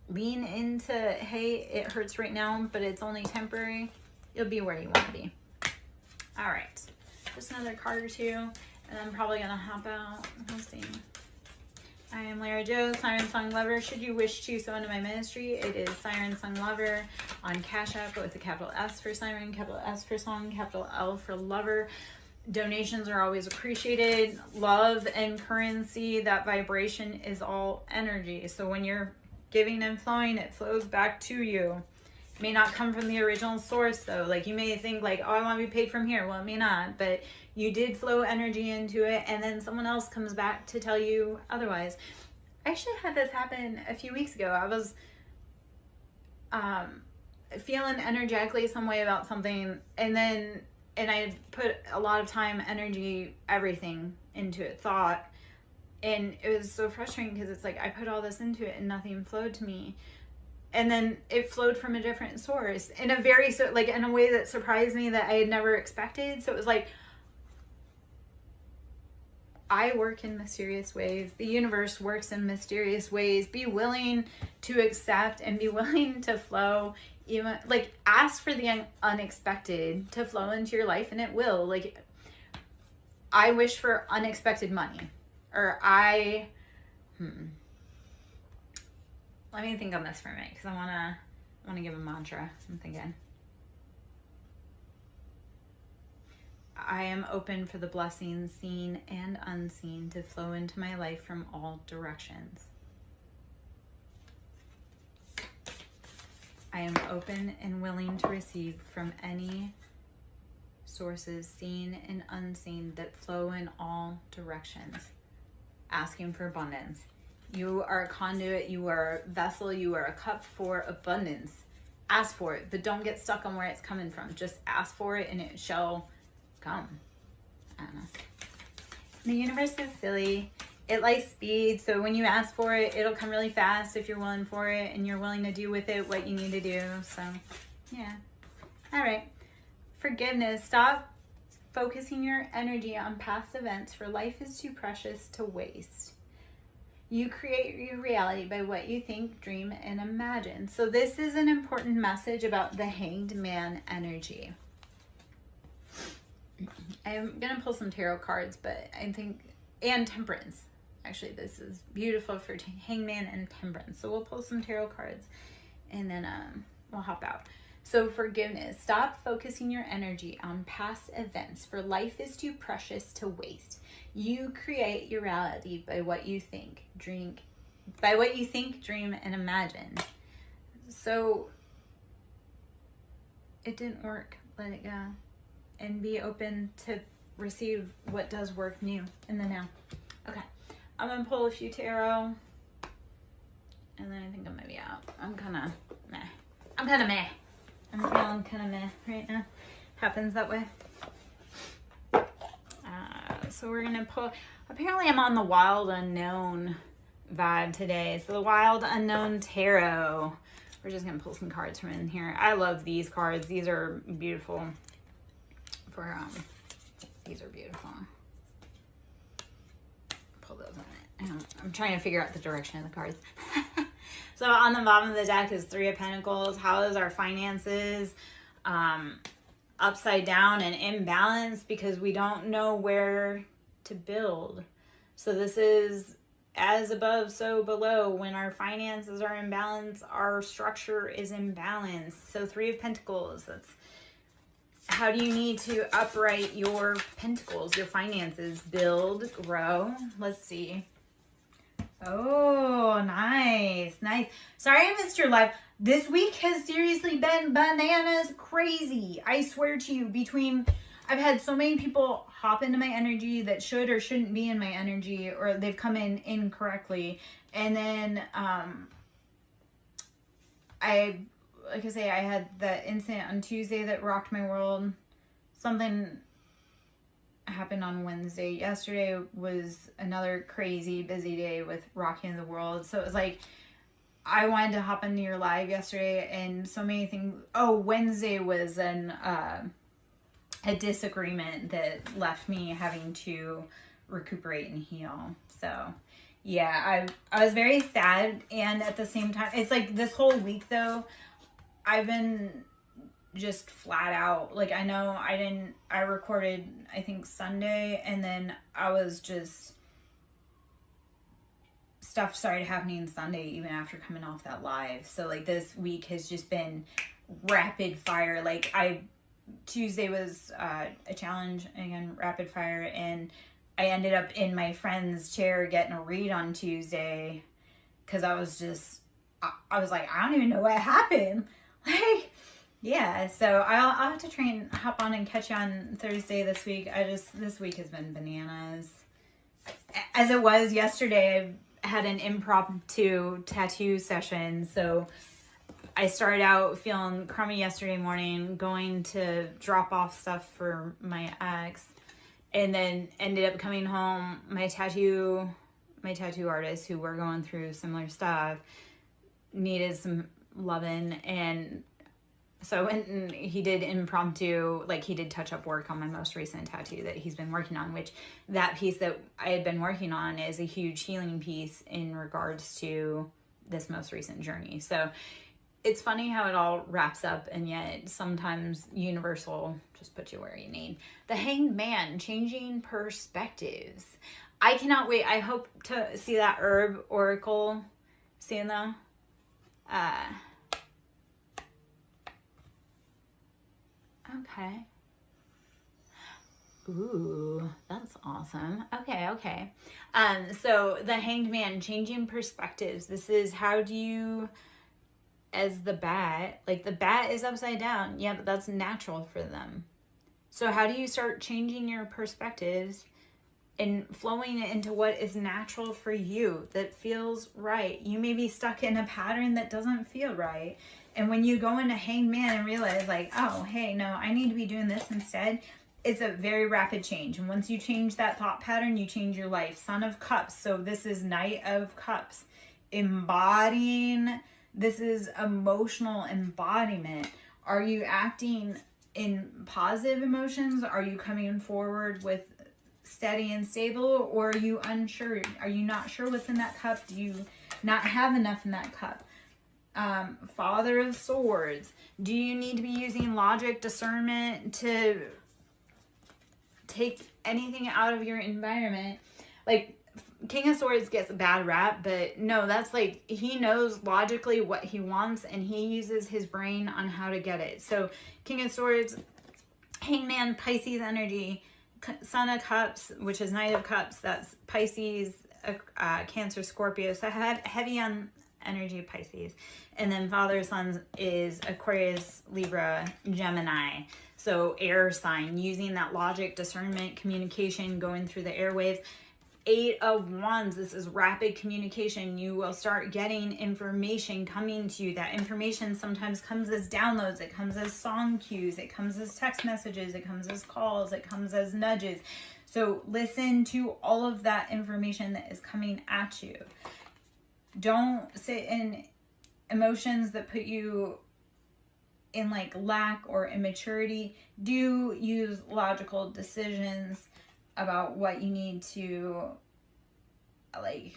lean into, hey, it hurts right now, but it's only temporary, you'll be where you want to be. All right. Just another card or two. And I'm probably going to hop out. We'll see. I am Lara Joe, SirenSong Lover. Should you wish to sow into my ministry, it is SirenSong Lover on Cash App with a capital S for Siren, capital S for Song, capital L for Lover. Donations are always appreciated. Love and currency, that vibration is all energy. So when you're giving and flowing, it flows back to you. It may not come from the original source though. Like you may think like, oh, I want to be paid from here. Well, it may not, but you did flow energy into it, and then someone else comes back to tell you otherwise. I actually had this happen a few weeks ago. I was feeling energetically some way about something, and I had put a lot of time, energy, everything into it, thought, and it was so frustrating because it's like I put all this into it and nothing flowed to me. And then it flowed from a different source in a very, in a way that surprised me that I had never expected. So it was like, I work in mysterious ways. The universe works in mysterious ways. Be willing to accept and be willing to flow. Even like ask for the unexpected to flow into your life, and it will. Like I wish for unexpected money, or let me think on this for a minute because I wanna give a mantra. I'm thinking. I am open for the blessings seen and unseen to flow into my life from all directions. I am open and willing to receive from any sources seen and unseen that flow in all directions. Asking for abundance. You are a conduit, you are a vessel, you are a cup for abundance. Ask for it, but don't get stuck on where it's coming from. Just ask for it and it shall come. I don't know. The universe is silly. It likes speed, so when you ask for it, it'll come really fast if you're willing for it and you're willing to do with it what you need to do. So, yeah. All right. Forgiveness. Stop focusing your energy on past events, for life is too precious to waste. You create your reality by what you think, dream, and imagine. So this is an important message about the Hanged Man energy. I'm going to pull some tarot cards, but I think, and Temperance. Actually, this is beautiful for Hangman and Temperance. So we'll pull some tarot cards and then we'll hop out. So forgiveness. Stop focusing your energy on past events, for life is too precious to waste. You create your reality by what you think, dream, and imagine. So it didn't work. Let it go. And be open to receive what does work new in the now. Okay, I'm gonna pull a few tarot, and then I think I'm gonna be out. I'm kind of meh. I'm feeling kind of meh right now. Happens that way. So we're gonna pull. Apparently, I'm on the Wild Unknown vibe today. So the Wild Unknown Tarot. We're just gonna pull some cards from in here. I love these cards. These are beautiful. These are beautiful. Pull those on it. I'm trying to figure out the direction of the cards. So on the bottom of the deck is Three of Pentacles. How is our finances upside down and imbalanced because we don't know where to build. So this is as above, so below. When our finances are imbalanced, our structure is imbalanced. So Three of Pentacles, that's how do you need to upright your pentacles, your finances, build, grow? Let's see. Oh, nice. Sorry I missed your live. This week has seriously been bananas crazy. I swear to you, I've had so many people hop into my energy that should or shouldn't be in my energy, or they've come in incorrectly. And then, like I say, I had that incident on Tuesday that rocked my world. Something happened on Wednesday. Yesterday was another crazy busy day with rocking the world. So it was like, I wanted to hop into your live yesterday and so many things. Oh, Wednesday was a disagreement that left me having to recuperate and heal. So yeah, I was very sad. And at the same time, it's like this whole week though, I've been just flat out. Like, I know I recorded, I think Sunday, and then I was just stuff started happening Sunday, even after coming off that live. So like this week has just been rapid fire. Like Tuesday was a challenge, again, rapid fire, and I ended up in my friend's chair getting a read on Tuesday because I was like, I don't even know what happened. Like, yeah, so I'll have to hop on and catch you on Thursday this week. This week has been bananas. As it was yesterday, I had an impromptu tattoo session. So I started out feeling crummy yesterday morning, going to drop off stuff for my ex, and then ended up coming home. My tattoo artist, who were going through similar stuff, needed some loving, and so I went and he did impromptu, like he did touch-up work on my most recent tattoo that he's been working on, which that piece that I had been working on is a huge healing piece in regards to this most recent journey. So it's funny how it all wraps up, and yet sometimes universal just puts you where you need. The Hanged Man, changing perspectives. I cannot wait. I hope to see that herb oracle soon though. Okay. Ooh, that's awesome. Okay. So the Hanged Man, changing perspectives. This is how do you, as the bat, like the bat is upside down. Yeah, but that's natural for them. So how do you start changing your perspectives and flowing it into what is natural for you, that feels right? You may be stuck in a pattern that doesn't feel right. And when you go into Hanged Man and realize like, oh, hey, no, I need to be doing this instead, it's a very rapid change. And once you change that thought pattern, you change your life. Son of Cups. So this is Knight of Cups. Embodying, this is emotional embodiment. Are you acting in positive emotions? Are you coming forward with steady and stable? Or are you unsure? Are you not sure what's in that cup? Do you not have enough in that cup? Father of Swords. Do you need to be using logic, discernment to take anything out of your environment? Like King of Swords gets a bad rap, but no, that's like he knows logically what he wants and he uses his brain on how to get it. So King of Swords, Hangman, Pisces energy, Son of Cups, which is Knight of Cups, that's Pisces, Cancer, Scorpio, so heavy on energy of Pisces. And then Father Sons is Aquarius, Libra, Gemini. So air sign, using that logic, discernment, communication, going through the airwaves. 8 of Wands, this is rapid communication. You will start getting information coming to you. That information sometimes comes as downloads, it comes as song cues, it comes as text messages, it comes as calls, it comes as nudges. So listen to all of that information that is coming at you. Don't sit in emotions that put you in like lack or immaturity. Do use logical decisions about what you need to like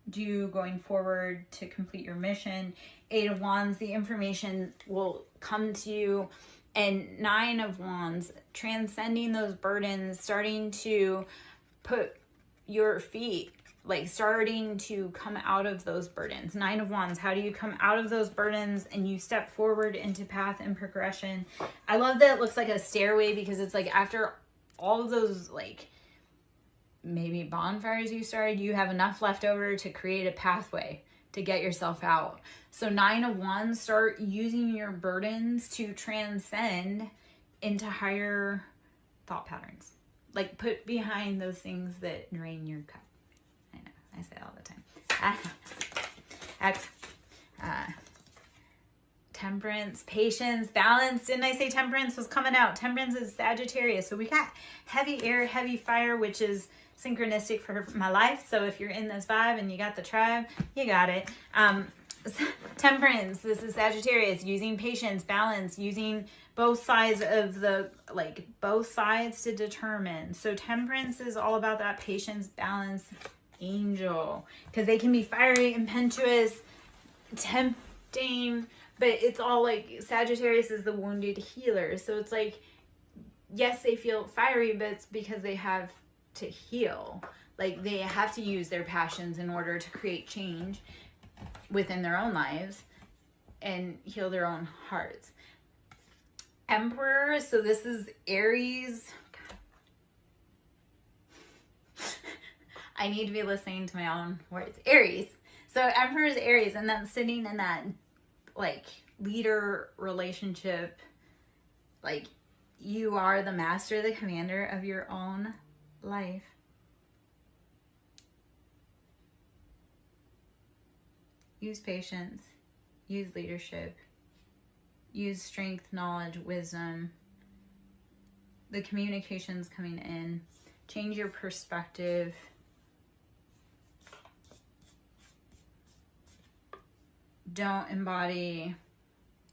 do going forward to complete your mission. 8 of Wands, the information will come to you. And 9 of Wands, transcending those burdens, starting to put your feet, like starting to come out of those burdens. 9 of Wands, how do you come out of those burdens and you step forward into path and progression? I love that it looks like a stairway, because it's like after all of those like maybe bonfires you started, you have enough left over to create a pathway to get yourself out. So 9 of Wands, start using your burdens to transcend into higher thought patterns. Like put behind those things that drain your cup. I know, I say it all the time. Temperance, patience, balance. Didn't I say temperance was coming out? Temperance is Sagittarius. So we got heavy air, heavy fire, which is synchronistic for my life. So if you're in this vibe and you got the tribe, you got it. Temperance, this is Sagittarius, using patience, balance, using both sides of the, like both sides to determine. So temperance is all about that patience, balance, angel, because they can be fiery, impetuous, tempting, but it's all like Sagittarius is the wounded healer. So it's like, yes, they feel fiery, but it's because they have to heal. Like, they have to use their passions in order to create change within their own lives and heal their own hearts. Emperor, so this is Aries. I need to be listening to my own words. Aries. So Emperor is Aries, and that's sitting in that, like, leader relationship. Like, you are the master, the commander of your own life. Use patience. Use leadership. Use strength, knowledge, wisdom. The communication's coming in. Change your perspective. Don't embody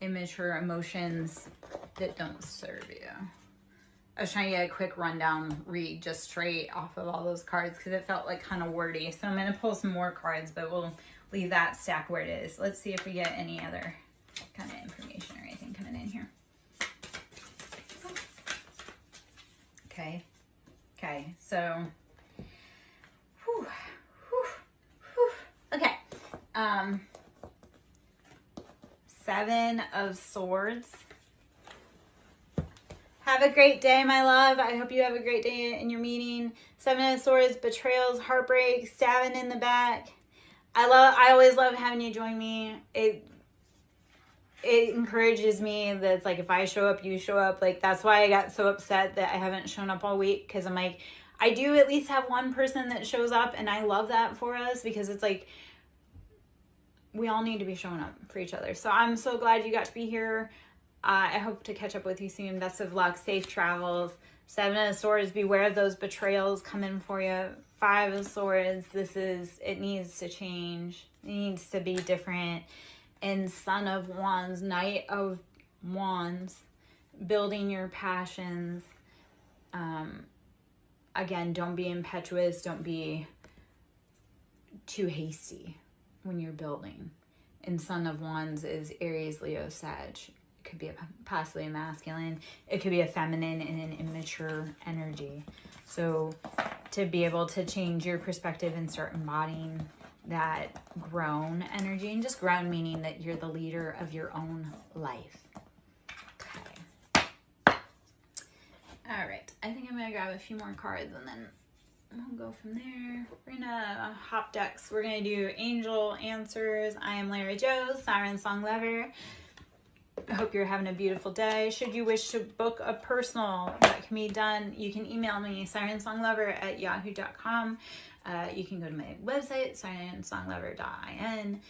immature emotions that don't serve you. I was trying to get a quick rundown read just straight off of all those cards because it felt like kind of wordy. So I'm going to pull some more cards, but we'll leave that stack where it is. Let's see if we get any other kind of information or anything coming in here. Okay. Okay. So, okay. 7 of Swords. Have a great day, my love. I hope you have a great day in your meeting. 7 of Swords, betrayals, heartbreak, stabbing in the back. I always love having you join me. It encourages me that it's like, if I show up, you show up. Like, that's why I got so upset that I haven't shown up all week, because I'm like, I do at least have one person that shows up, and I love that for us, because it's like, we all need to be showing up for each other. So I'm so glad you got to be here. I hope to catch up with you soon. Best of luck. Safe travels. 7 of Swords, beware of those betrayals coming for you. 5 of Swords, it needs to change. It needs to be different. And Son of Wands, Knight of Wands, building your passions. Again, don't be impetuous. Don't be too hasty when you're building. And Son of Wands is Aries, Leo, Sag. It could be possibly a masculine. It could be a feminine and an immature energy. So to be able to change your perspective and start embodying that grown energy, and just grown meaning that you're the leader of your own life. Okay. All right. I think I'm going to grab a few more cards and then we'll go from there. We're going to hop decks. We're going to do Angel Answers. I am Lara Joe, SirenSong Lover. I hope you're having a beautiful day. Should you wish to book a personal, that can be done. You can email me, sirensonglover@yahoo.com. You can go to my website, sirensonglover.in.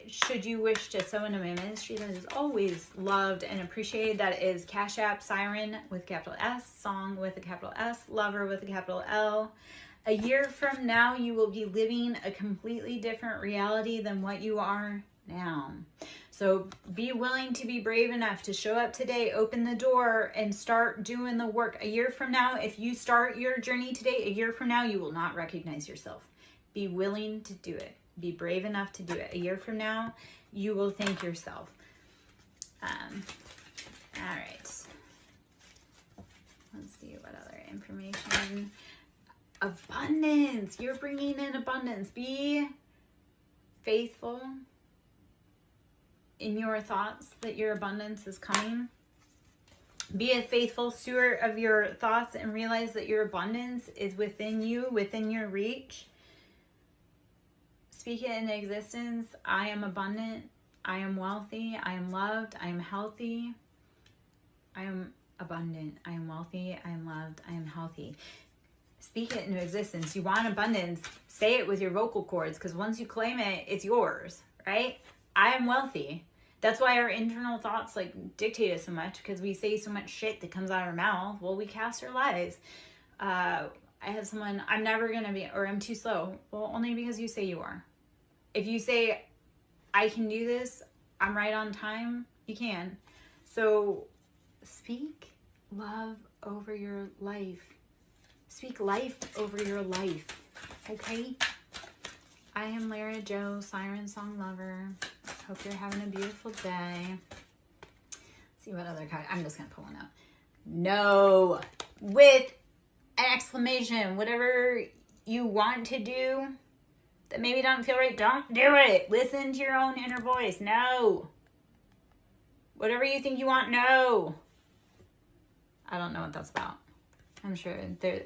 Should you wish to sow into my ministry, that is always loved and appreciated. That is Cash App, Siren with a capital S, Song with a capital S, Lover with a capital L. A year from now, you will be living a completely different reality than what you are now. So be willing to be brave enough to show up today, open the door, and start doing the work. A year from now, if you start your journey today, a year from now, you will not recognize yourself. Be willing to do it. Be brave enough to do it. A year from now, you will thank yourself. All right. Let's see what other information. Abundance. You're bringing in abundance. Be faithful in your thoughts that your abundance is coming. Be a faithful steward of your thoughts and realize that your abundance is within you, within your reach. Speak it into existence. I am abundant. I am wealthy. I am loved. I am healthy. I am abundant. I am wealthy. I am loved. I am healthy. Speak it into existence. You want abundance, say it with your vocal cords, because once you claim it, it's yours, right? I am wealthy. That's why our internal thoughts like dictate us so much, because we say so much shit that comes out of our mouth. Well, we cast our lies. I had someone, I'm never going to be, or I'm too slow. Well, only because you say you are. If you say, I can do this, I'm right on time, you can. So speak love over your life. Speak life over your life, okay? I am Lara Joe, SirenSong Lover. Hope you're having a beautiful day. Let's see what other card. I'm just going to pull one out. No. With an exclamation. Whatever you want to do that maybe don't feel right, don't do it. Listen to your own inner voice. No. Whatever you think you want, no. I don't know what that's about. I'm sure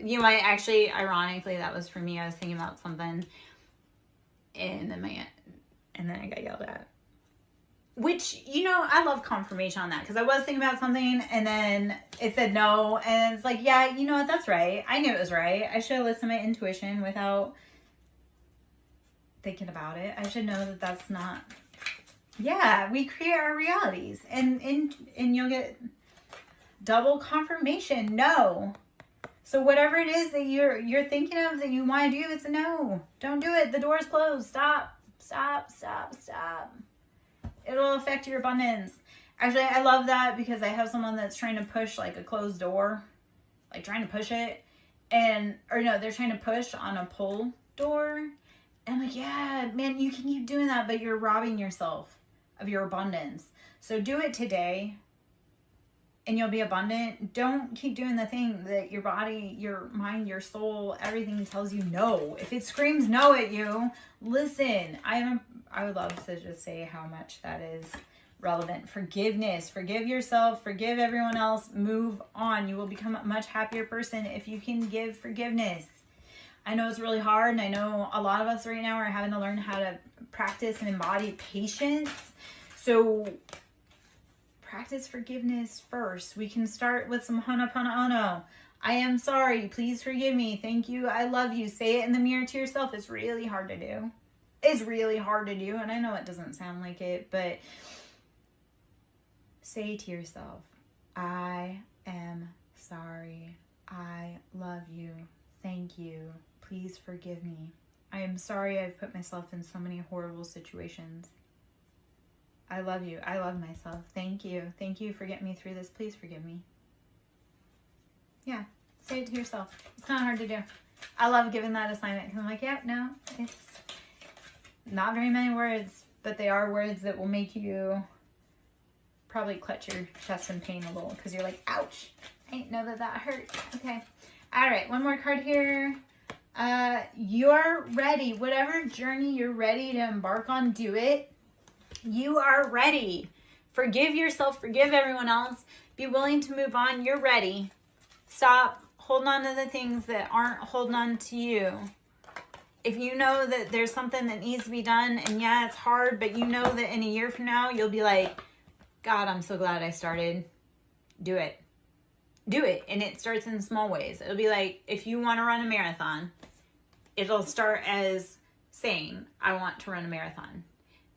you might actually, ironically, that was for me. I was thinking about something and then I got yelled at. Which, I love confirmation on that, because I was thinking about something and then it said no, and it's like, yeah, you know what, that's right. I knew it was right. I should have listened to my intuition without thinking about it. I should know that that's not. Yeah, we create our realities, and you'll get double confirmation. No. So whatever it is that you're thinking of that you want to do, it's a no. Don't do it. The door's closed. Stop. Stop. Stop. Stop. It'll affect your abundance. Actually, I love that, because I have someone that's trying to push like a closed door, like trying to push it, they're trying to push on a pull door. And I'm like, yeah, man, you can keep doing that, but you're robbing yourself of your abundance. So do it today and you'll be abundant. Don't keep doing the thing that your body, your mind, your soul, everything tells you no. If it screams no at you, listen. I would love to just say how much that is relevant. Forgiveness. Forgive yourself. Forgive everyone else. Move on. You will become a much happier person if you can give forgiveness. I know it's really hard, and I know a lot of us right now are having to learn how to practice and embody patience. So practice forgiveness first. We can start with some Ho'oponopono. I am sorry. Please forgive me. Thank you. I love you. Say it in the mirror to yourself. It's really hard to do. It's really hard to do, and I know it doesn't sound like it, but say to yourself, I am sorry. I love you. Thank you. Please forgive me. I am sorry I've put myself in so many horrible situations. I love you. I love myself. Thank you. Thank you for getting me through this. Please forgive me. Yeah, say it to yourself. It's not hard to do. I love giving that assignment, because I'm like, yeah, no, it's not very many words, but they are words that will make you probably clutch your chest in pain a little, because you're like, ouch, I didn't know that hurt. Okay. All right, one more card here. You're ready. Whatever journey you're ready to embark on, do it. You are ready. Forgive yourself. Forgive everyone else. Be willing to move on. You're ready. Stop holding on to the things that aren't holding on to you. If you know that there's something that needs to be done, and yeah, it's hard, but you know that in a year from now, you'll be like, God, I'm so glad I started. Do it. Do it. And it starts in small ways. It'll be like, if you want to run a marathon, it'll start as saying, I want to run a marathon.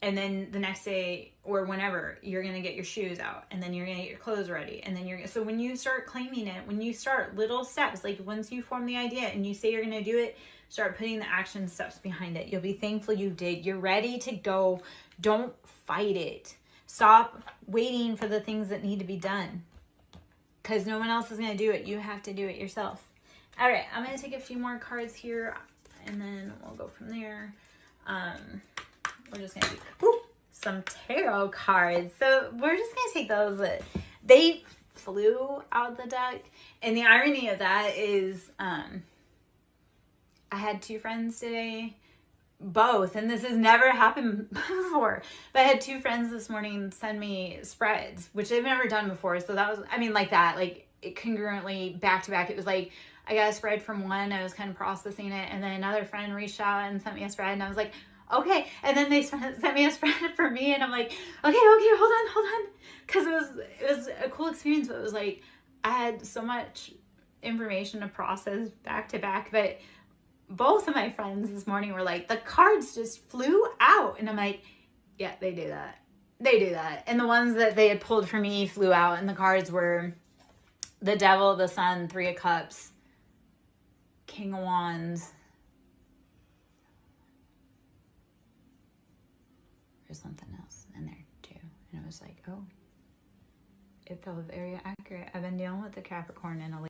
And then the next day or whenever, you're going to get your shoes out, and then you're going to get your clothes ready. And then so when you start claiming it, when you start little steps, like once you form the idea and you say you're going to do it, start putting the action steps behind it. You'll be thankful you did. You're ready to go. Don't fight it. Stop waiting for the things that need to be done, because no one else is going to do it. You have to do it yourself. All right, I'm going to take a few more cards here, and then we'll go from there. We're just going to do some tarot cards. So we're just going to take those. They flew out the deck. And the irony of that is I had two friends today, both, and this has never happened before, but I had two friends this morning send me spreads, which they've never done before. So that was, like that, like it congruently back to back. It was like, I got a spread from one, I was kind of processing it, and then another friend reached out and sent me a spread, and I was like, okay. And then they sent me a spread for me, and I'm like, okay, hold on. Because it was a cool experience, but it was like, I had so much information to process back to back. But both of my friends this morning were like, the cards just flew out. And I'm like, yeah, they do that. They do that. And the ones that they had pulled for me flew out, and the cards were the Devil, the Sun, Three of Cups, King of Wands. There's something else in there too. And it was like, oh, it felt very accurate. I've been dealing with the Capricorn in a